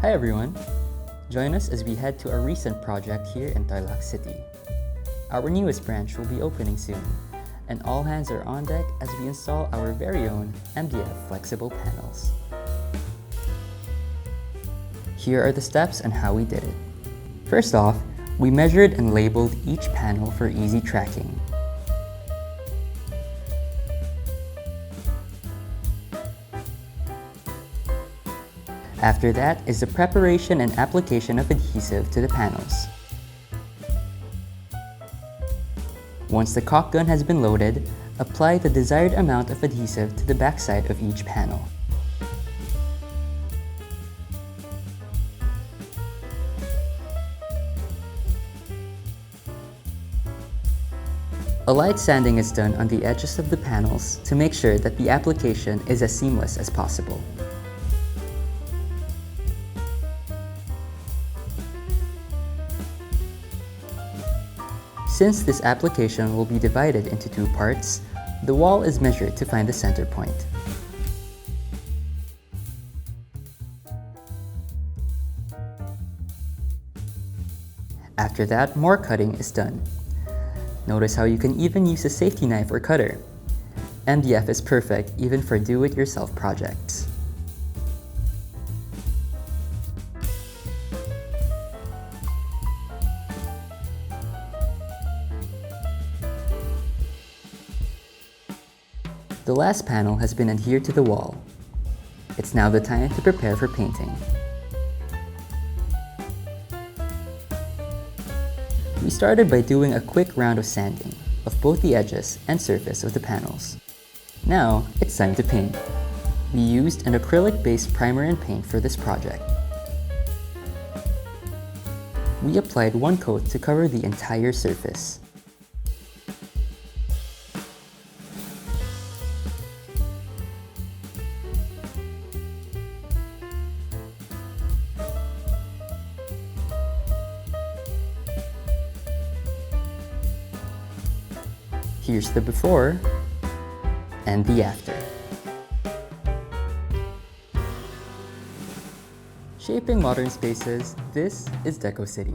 Hi everyone! Join us as we head to a recent project here in Tarlac City. Our newest branch will be opening soon, and all hands are on deck as we install our very own MDF Flexible Panels. Here are the steps and how we did it. First off, we measured and labeled each panel for easy tracking. After that is the preparation and application of adhesive to the panels. Once the caulk gun has been loaded, apply the desired amount of adhesive to the backside of each panel. A light sanding is done on the edges of the panels to make sure that the application is as seamless as possible. Since this application will be divided into two parts, the wall is measured to find the center point. After that, more cutting is done. Notice how you can even use a safety knife or cutter. MDF is perfect even for do-it-yourself projects. The last panel has been adhered to the wall. It's now the time to prepare for painting. We started by doing a quick round of sanding of both the edges and surface of the panels. Now, it's time to paint. We used an acrylic-based primer and paint for this project. We applied one coat to cover the entire surface. Here's the before and the after. Shaping modern spaces, this is Decocity.